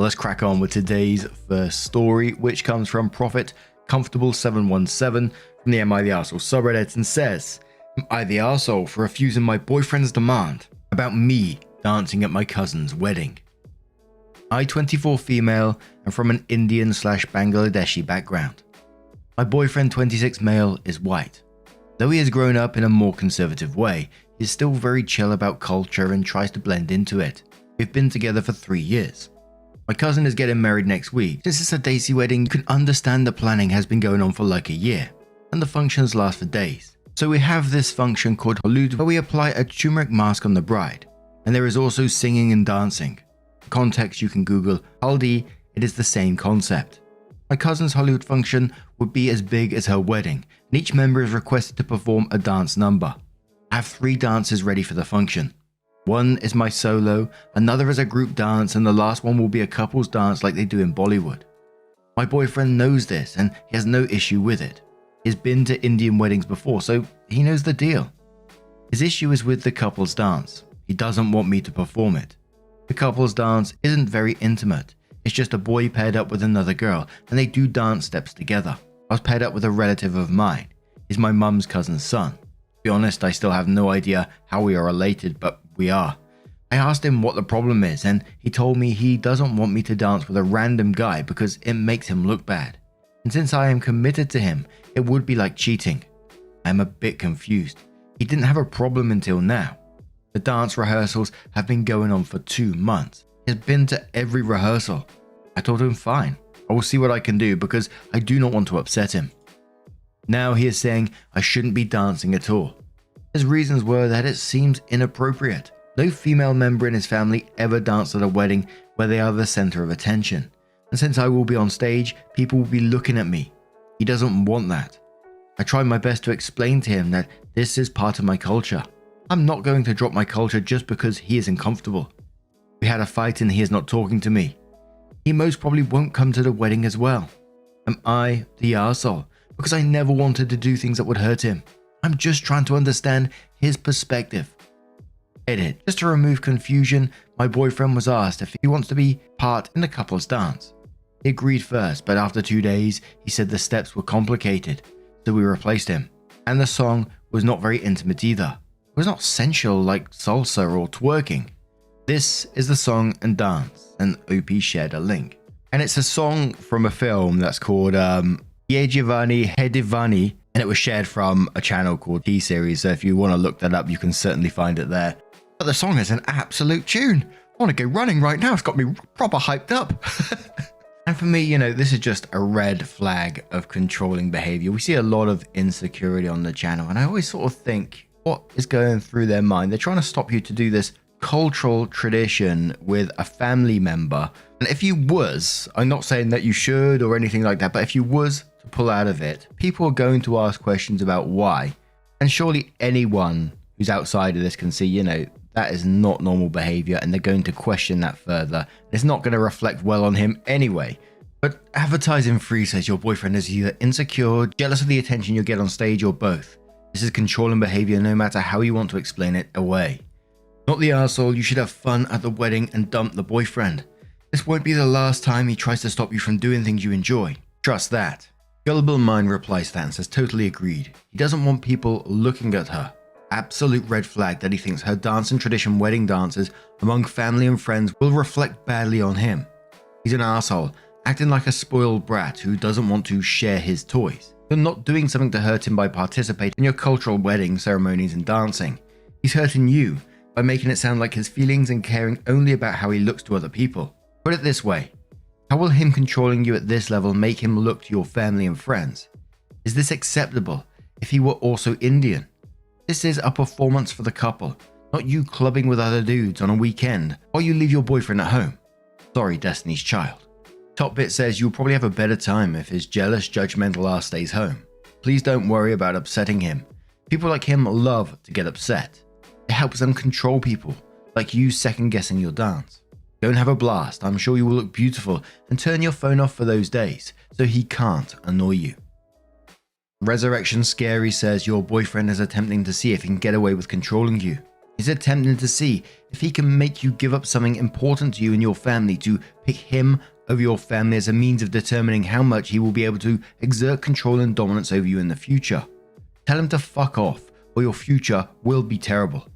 Let's crack on with today's first story, which comes from Prophet Comfortable 717 from the Am I the Arsehole subreddit and says, "Am I the arsehole for refusing my boyfriend's demand about me dancing at my cousin's wedding? I 24 female and from an Indian/Bangladeshi background. My boyfriend 26 male is white. Though he has grown up in a more conservative way, he is still very chill about culture and tries to blend into it. We've been together for 3 years. My cousin is getting married next week. Since it's a daisy wedding, you can understand the planning has been going on for like a year, and the functions last for days. So we have this function called Halud, where we apply a turmeric mask on the bride, and there is also singing and dancing. For context, you can Google Haldi, it is the same concept. My cousin's Halud function would be as big as her wedding, and each member is requested to perform a dance number. I have 3 dances ready for the function. One is my solo, another is a group dance, and the last one will be a couple's dance like they do in Bollywood. My boyfriend knows this and he has no issue with it. He's been to Indian weddings before, so he knows the deal. His issue is with the couple's dance. He doesn't want me to perform it. The couple's dance isn't very intimate. It's just a boy paired up with another girl and they do dance steps together. I was paired up with a relative of mine. He's my mum's cousin's son. To be honest, I still have no idea how we are related, but we are. I asked him what the problem is and he told me he doesn't want me to dance with a random guy because it makes him look bad. And since I am committed to him, it would be like cheating. I am a bit confused. He didn't have a problem until now. The dance rehearsals have been going on for 2 months. He has been to every rehearsal. I told him fine, I will see what I can do because I do not want to upset him. Now he is saying I shouldn't be dancing at all. His reasons were that it seems inappropriate. No female member in his family ever danced at a wedding where they are the center of attention. And since I will be on stage, people will be looking at me. He doesn't want that. I tried my best to explain to him that this is part of my culture. I'm not going to drop my culture just because he is uncomfortable. We had a fight and he is not talking to me. He most probably won't come to the wedding as well. Am I the arsehole? Because I never wanted to do things that would hurt him. I'm just trying to understand his perspective. Edit. Just to remove confusion, my boyfriend was asked if he wants to be part in the couple's dance. He agreed first, but after 2 days, he said the steps were complicated, so we replaced him. And the song was not very intimate either. It was not sensual like salsa or twerking. This is the song and dance, and OP shared a link. And it's a song from a film that's called Ye Jivani Hai Divani, and it was shared from a channel called T-Series, so if you want to look that up, you can certainly find it there. But the song is an absolute tune. I want to go running right now. It's got me proper hyped up. And for me, this is just a red flag of controlling behavior. We see a lot of insecurity on the channel, and I always sort of think, what is going through their mind? They're trying to stop you to do this cultural tradition with a family member. And if you was, I'm not saying that you should or anything like that, but if you was to pull out of it, people are going to ask questions about why. And surely anyone who's outside of this can see, that is not normal behavior, and they're going to question that further. It's not going to reflect well on him anyway. But Advertising Free says your boyfriend is either insecure, jealous of the attention you get on stage, or both. This is controlling behavior no matter how you want to explain it away. Not the arsehole, you should have fun at the wedding and dump the boyfriend. This won't be the last time he tries to stop you from doing things you enjoy. Trust that. Gullible Mind replies to that and says totally agreed. He doesn't want people looking at her. Absolute red flag that he thinks her dance and tradition wedding dances among family and friends will reflect badly on him. He's an arsehole, acting like a spoiled brat who doesn't want to share his toys. You're not doing something to hurt him by participating in your cultural wedding ceremonies and dancing. He's hurting you by making it sound like his feelings and caring only about how he looks to other people. Put it this way, how will him controlling you at this level make him look to your family and friends? Is this acceptable if he were also Indian? This is a performance for the couple, not you clubbing with other dudes on a weekend while you leave your boyfriend at home. Sorry, Destiny's Child. Top Bit says you'll probably have a better time if his jealous, judgmental ass stays home. Please don't worry about upsetting him. People like him love to get upset. It helps them control people, like you second guessing your dance. Go and have a blast, I'm sure you will look beautiful, and turn your phone off for those days, so he can't annoy you. Resurrection Scary says your boyfriend is attempting to see if he can get away with controlling you. He's attempting to see if he can make you give up something important to you and your family to pick him over your family as a means of determining how much he will be able to exert control and dominance over you in the future. Tell him to fuck off, or your future will be terrible.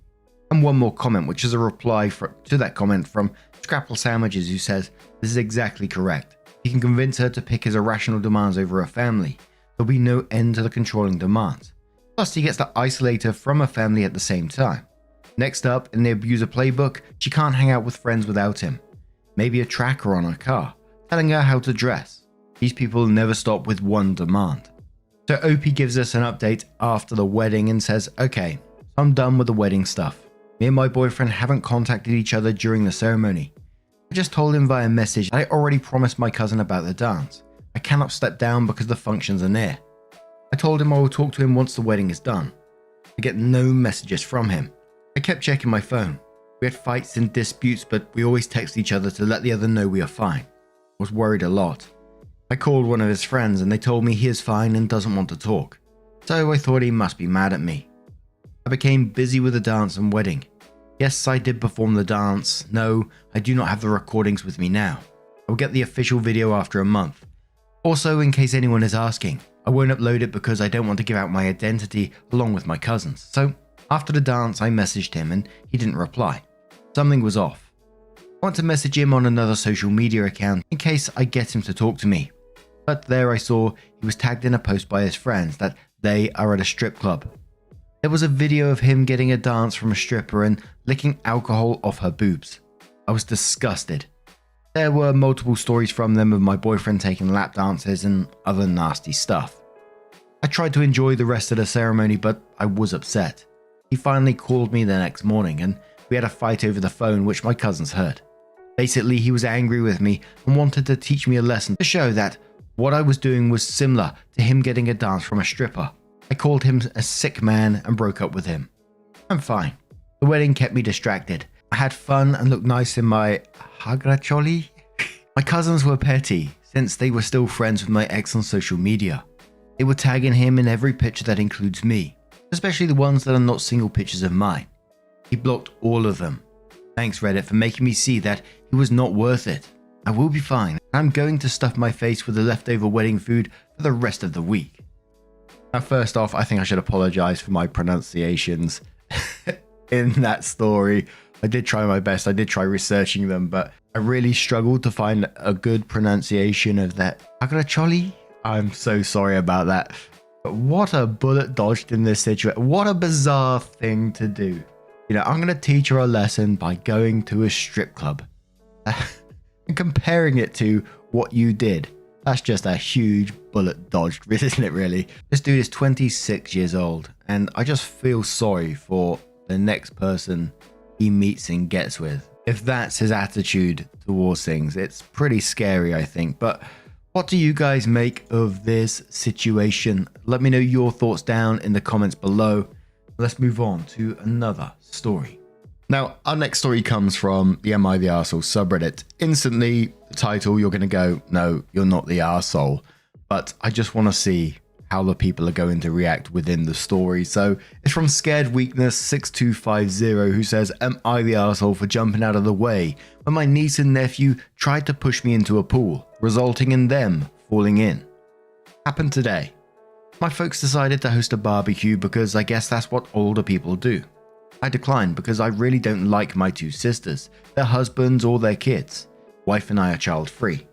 And one more comment, which is a reply to that comment from Scrapple Sandwiches, who says, this is exactly correct. He can convince her to pick his irrational demands over her family. There'll be no end to the controlling demands. Plus, he gets to isolate her from her family at the same time. Next up, in the abuser playbook, she can't hang out with friends without him. Maybe a tracker on her car, telling her how to dress. These people never stop with one demand. So OP gives us an update after the wedding and says, okay, I'm done with the wedding stuff. Me and my boyfriend haven't contacted each other during the ceremony. I just told him via message that I already promised my cousin about the dance. I cannot step down because the functions are near. I told him I will talk to him once the wedding is done. I get no messages from him. I kept checking my phone. We had fights and disputes, but we always text each other to let the other know we are fine. I was worried a lot. I called one of his friends and they told me he is fine and doesn't want to talk. So I thought he must be mad at me. I became busy with the dance and wedding. Yes, I did perform the dance. No, I do not have the recordings with me now. I will get the official video after a month. Also, in case anyone is asking, I won't upload it because I don't want to give out my identity along with my cousins. So after the dance, I messaged him and he didn't reply. Something was off. I want to message him on another social media account in case I get him to talk to me. But there I saw he was tagged in a post by his friends that they are at a strip club. There was a video of him getting a dance from a stripper and licking alcohol off her boobs. I was disgusted. There were multiple stories from them of my boyfriend taking lap dances and other nasty stuff. I tried to enjoy the rest of the ceremony, but I was upset. He finally called me the next morning and we had a fight over the phone, which my cousins heard. Basically, he was angry with me and wanted to teach me a lesson to show that what I was doing was similar to him getting a dance from a stripper. I called him a sick man and broke up with him. I'm fine. The wedding kept me distracted. I had fun and looked nice in my hagracholi. My cousins were petty since they were still friends with my ex on social media. They were tagging him in every picture that includes me, especially the ones that are not single pictures of mine. He blocked all of them. Thanks Reddit for making me see that he was not worth it. I will be fine. I'm going to stuff my face with the leftover wedding food for the rest of the week. Now, first off, I think I should apologize for my pronunciations in that story. I did try my best. I did try researching them, but I really struggled to find a good pronunciation of that. Agracholi? I'm so sorry about that. But what a bullet dodged in this situation. What a bizarre thing to do. You know, I'm going to teach her a lesson by going to a strip club. And comparing it to what you did. That's just a huge bullet dodged, isn't it really? This dude is 26 years old, and I just feel sorry for the next person he meets and gets with. If that's his attitude towards things, it's pretty scary, I think. But what do you guys make of this situation? Let me know your thoughts down in the comments below. Let's move on to another story. Now, our next story comes from the Am I the Arsehole subreddit. Instantly, the title, you're going to go, no, you're not the arsehole. But I just want to see how the people are going to react within the story. So it's from Scared Weakness 6250, who says, am I the arsehole for jumping out of the way when my niece and nephew tried to push me into a pool, resulting in them falling in? Happened today. My folks decided to host a barbecue because I guess that's what older people do. I declined because I really don't like my two sisters, their husbands or their kids. Wife and I are child free.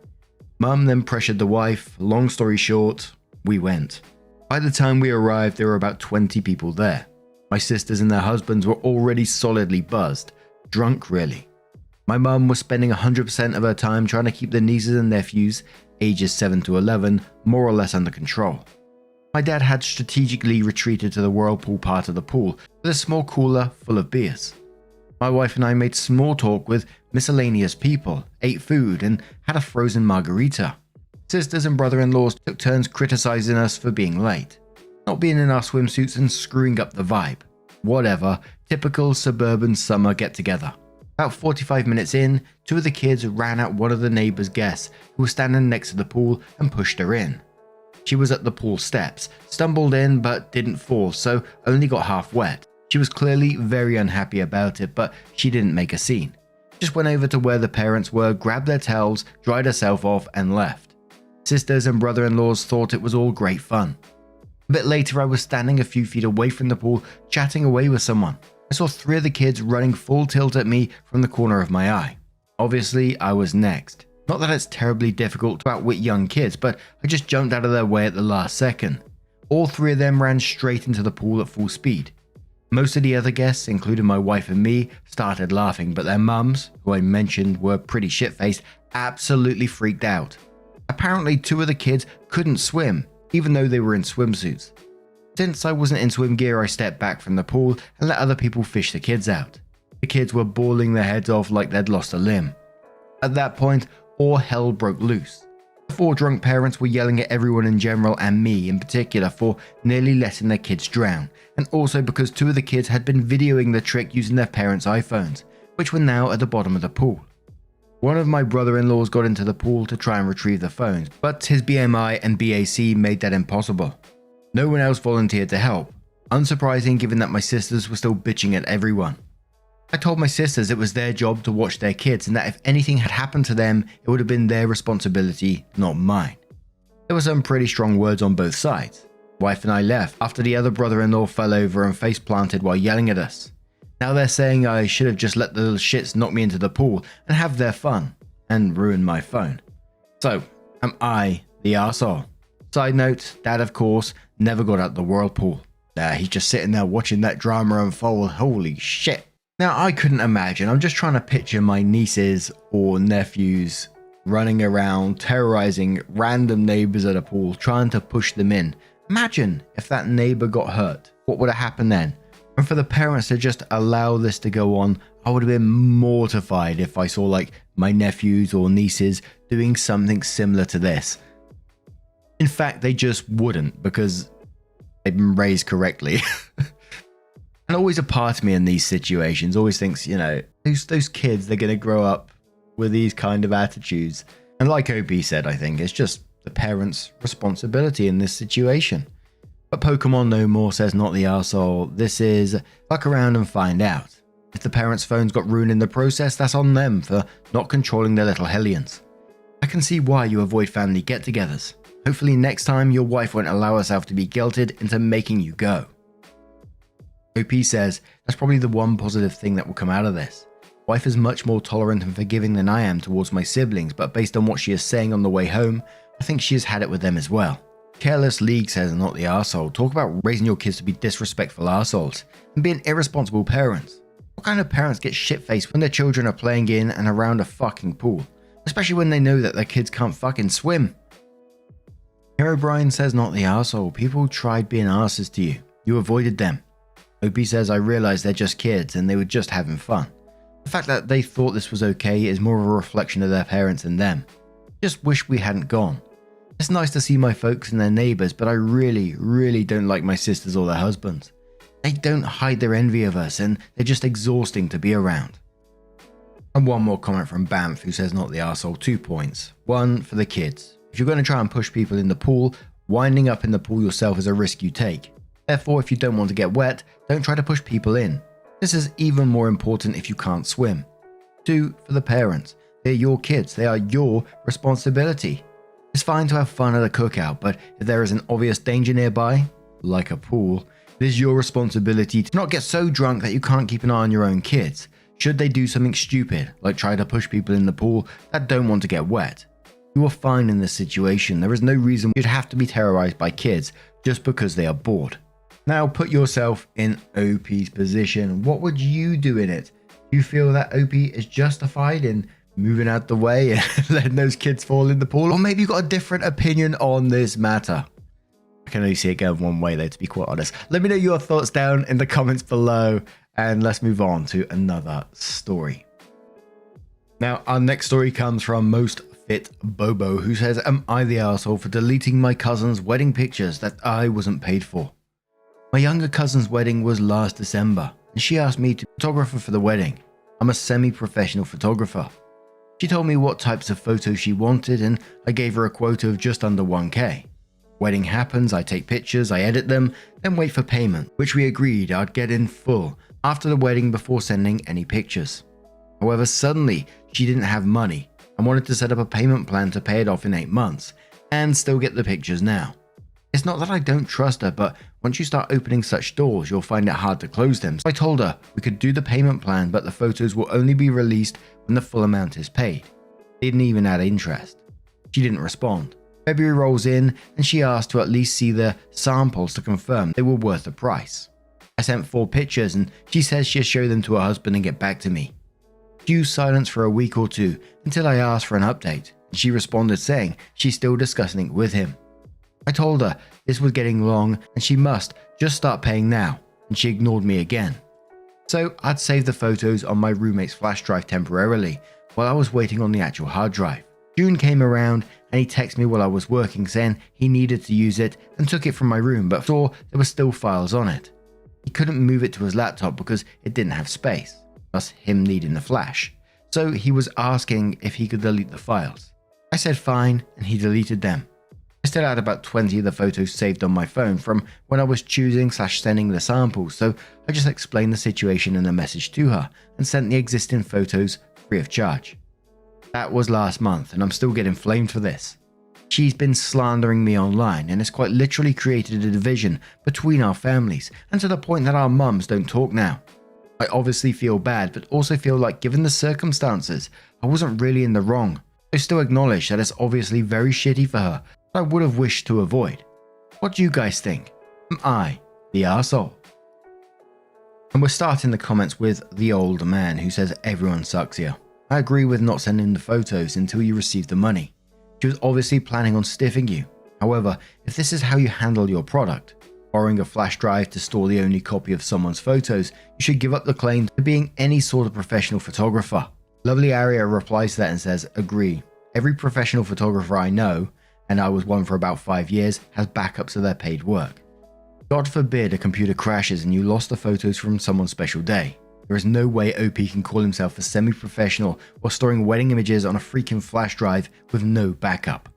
Mum then pressured the wife. Long story short, we went. By the time we arrived, there were about 20 people there. My sisters and their husbands were already solidly buzzed, drunk really. My mum was spending 100% of her time trying to keep the nieces and nephews, ages 7 to 11, more or less under control. My dad had strategically retreated to the whirlpool part of the pool with a small cooler full of beers. My wife and I made small talk with miscellaneous people, ate food, and had a frozen margarita. Sisters and brother-in-laws took turns criticizing us for being late, not being in our swimsuits and screwing up the vibe. Whatever, typical suburban summer get-together. About 45 minutes in, two of the kids ran at one of the neighbor's guests who was standing next to the pool and pushed her in. She was at the pool steps, stumbled in but didn't fall, so only got half wet. She was clearly very unhappy about it, but she didn't make a scene. Just went over to where the parents were, grabbed their towels, dried herself off, and left. Sisters and brother-in-laws thought it was all great fun. A bit later, I was standing a few feet away from the pool, chatting away with someone. I saw 3 of the kids running full tilt at me from the corner of my eye. Obviously, I was next. Not that it's terribly difficult to outwit young kids, but I just jumped out of their way at the last second. All 3 of them ran straight into the pool at full speed. Most of the other guests, including my wife and me, started laughing, but their mums, who I mentioned were pretty shit-faced, absolutely freaked out. Apparently 2 of the kids couldn't swim, even though they were in swimsuits. Since I wasn't in swim gear, I stepped back from the pool and let other people fish the kids out. The kids were bawling their heads off like they'd lost a limb. At that point, all hell broke loose. The 4 drunk parents were yelling at everyone in general and me in particular for nearly letting their kids drown, and also because 2 of the kids had been videoing the trick using their parents' iPhones, which were now at the bottom of the pool. One of my brother-in-laws got into the pool to try and retrieve the phones, but his BMI and BAC made that impossible. No one else volunteered to help, unsurprising given that my sisters were still bitching at everyone. I told my sisters it was their job to watch their kids and that if anything had happened to them, it would have been their responsibility, not mine. There were some pretty strong words on both sides. Wife and I left after the other brother-in-law fell over and face planted while yelling at us. Now they're saying I should have just let the little shits knock me into the pool and have their fun, and ruin my phone. So, am I the arsehole? Side note, Dad of course never got out the whirlpool. He's just sitting there watching that drama unfold, holy shit. Now I couldn't imagine, I'm just trying to picture my nieces or nephews running around terrorizing random neighbors at a pool trying to push them in. Imagine if that neighbor got hurt, what would have happened then? And for the parents to just allow this to go on, I would have been mortified if I saw like my nephews or nieces doing something similar to this. In fact, they just wouldn't because they've been raised correctly. And always a part of me in these situations always thinks, you know, those kids, they're going to grow up with these kind of attitudes. And like OP said, I think it's just the parents' responsibility in this situation. But Pokemon No More says not the arsehole. This is fuck around and find out. If the parents' phones got ruined in the process, that's on them for not controlling their little hellions. I can see why you avoid family get-togethers. Hopefully next time your wife won't allow herself to be guilted into making you go. OP says, that's probably the one positive thing that will come out of this. Wife is much more tolerant and forgiving than I am towards my siblings, but based on what she is saying on the way home, I think she has had it with them as well. Careless League says not the arsehole. Talk about raising your kids to be disrespectful arseholes and being irresponsible parents. What kind of parents get shit-faced when their children are playing in and around a fucking pool? Especially when they know that their kids can't fucking swim. Hero Brian says not the arsehole. People tried being arses to you. You avoided them. OP says I realized they're just kids and they were just having fun. The fact that they thought this was okay is more of a reflection of their parents and them. Just wish we hadn't gone. It's nice to see my folks and their neighbors, but I really don't like my sisters or their husbands. They don't hide their envy of us and they're just exhausting to be around. And one more comment from Bamf who says not the arsehole. 2 points. 1 for the kids. If you're going to try and push people in the pool, winding up in the pool yourself is a risk you take. Therefore, if you don't want to get wet, don't try to push people in. This is even more important if you can't swim. 2 for the parents. They're your kids. They are your responsibility. It's fine to have fun at a cookout, but if there is an obvious danger nearby, like a pool, it is your responsibility to not get so drunk that you can't keep an eye on your own kids. Should they do something stupid, like try to push people in the pool that don't want to get wet. You are fine in this situation. There is no reason you'd have to be terrorized by kids just because they are bored. Now put yourself in OP's position. What would you do in it? Do you feel that OP is justified in moving out the way and letting those kids fall in the pool? Or maybe you've got a different opinion on this matter. I can only see it going one way though, to be quite honest. Let me know your thoughts down in the comments below and let's move on to another story. Now our next story comes from Most Fit Bobo, who says, am I the arsehole for deleting my cousin's wedding pictures that I wasn't paid for? My younger cousin's wedding was last December, and she asked me to be a photographer for the wedding. I'm a semi-professional photographer. She told me what types of photos she wanted, and I gave her a quote of just under 1k. Wedding happens, I take pictures, I edit them, then wait for payment, which we agreed I'd get in full after the wedding before sending any pictures. However, suddenly she didn't have money and wanted to set up a payment plan to pay it off in 8 months and still get the pictures now. It's not that I don't trust her, but once you start opening such doors, you'll find it hard to close them. So I told her we could do the payment plan, but the photos will only be released when the full amount is paid. They didn't even add interest. She didn't respond. February rolls in and she asked to at least see the samples to confirm they were worth the price. I sent 4 pictures and she says she'll show them to her husband and get back to me. Due silence for a week or 2 until I asked for an update, and she responded saying she's still discussing it with him. I told her this was getting long and she must just start paying now, and she ignored me again. So I'd saved the photos on my roommate's flash drive temporarily while I was waiting on the actual hard drive. June came around and he texted me while I was working saying he needed to use it and took it from my room but saw there were still files on it. He couldn't move it to his laptop because it didn't have space, thus him needing the flash. So he was asking if he could delete the files. I said fine and he deleted them. I still had about 20 of the photos saved on my phone from when I was choosing/sending the samples, so I just explained the situation in a message to her and sent the existing photos free of charge. That was last month and I'm still getting flamed for this. She's been slandering me online and has quite literally created a division between our families, and to the point that our mums don't talk now. I obviously feel bad, but also feel like given the circumstances, I wasn't really in the wrong. I still acknowledge that it's obviously very shitty for her, but I would have wished to avoid. What do you guys think? Am I the arsehole? And we're starting the comments with the old man who says everyone sucks here. I agree with not sending the photos until you receive the money. She was obviously planning on stiffing you. However, if this is how you handle your product, borrowing a flash drive to store the only copy of someone's photos, you should give up the claim to being any sort of professional photographer. Lovely Aria replies to that and says, agree. Every professional photographer I know, and I was one for about 5 years, has backups of their paid work. God forbid a computer crashes and you lost the photos from someone's special day. There is no way OP can call himself a semi-professional while storing wedding images on a freaking flash drive with no backup.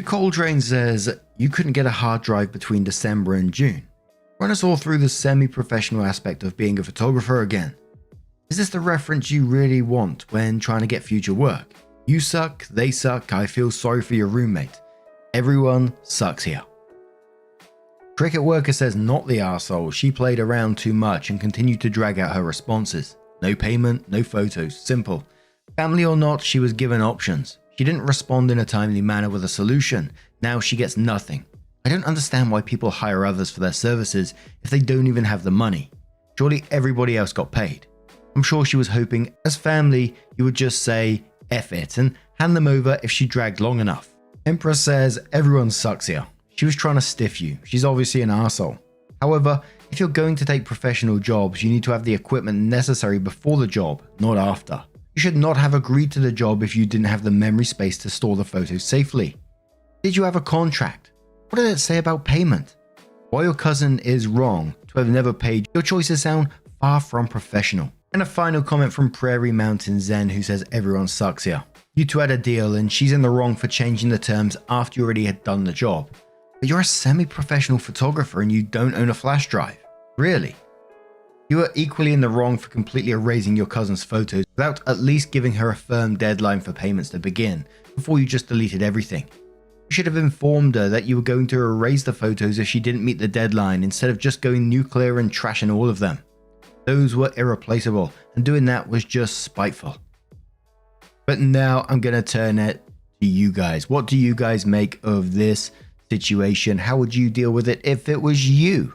Cold Drain says, you couldn't get a hard drive between December and June. Run us all through the semi-professional aspect of being a photographer again. Is this the reference you really want when trying to get future work? You suck, they suck, I feel sorry for your roommate. Everyone sucks here. Cricket Worker says not the arsehole, she played around too much and continued to drag out her responses. No payment, no photos, simple. Family or not, she was given options. She didn't respond in a timely manner with a solution. Now she gets nothing. I don't understand why people hire others for their services if they don't even have the money. Surely everybody else got paid. I'm sure she was hoping as family you would just say F it and hand them over if she dragged long enough. Empress says everyone sucks here. She was trying to stiff you. She's obviously an arsehole. However, if you're going to take professional jobs, you need to have the equipment necessary before the job, not after. You should not have agreed to the job if you didn't have the memory space to store the photos safely. Did you have a contract? What did it say about payment? While your cousin is wrong to have never paid, your choices sound far from professional. And a final comment from Prairie Mountain Zen who says everyone sucks here. You two had a deal and she's in the wrong for changing the terms after you already had done the job. But you're a semi-professional photographer and you don't own a flash drive. Really? You are equally in the wrong for completely erasing your cousin's photos without at least giving her a firm deadline for payments to begin, before you just deleted everything. You should have informed her that you were going to erase the photos if she didn't meet the deadline instead of just going nuclear and trashing all of them. Those were irreplaceable, and doing that was just spiteful. But now I'm going to turn it to you guys. What do you guys make of this situation? How would you deal with it if it was you?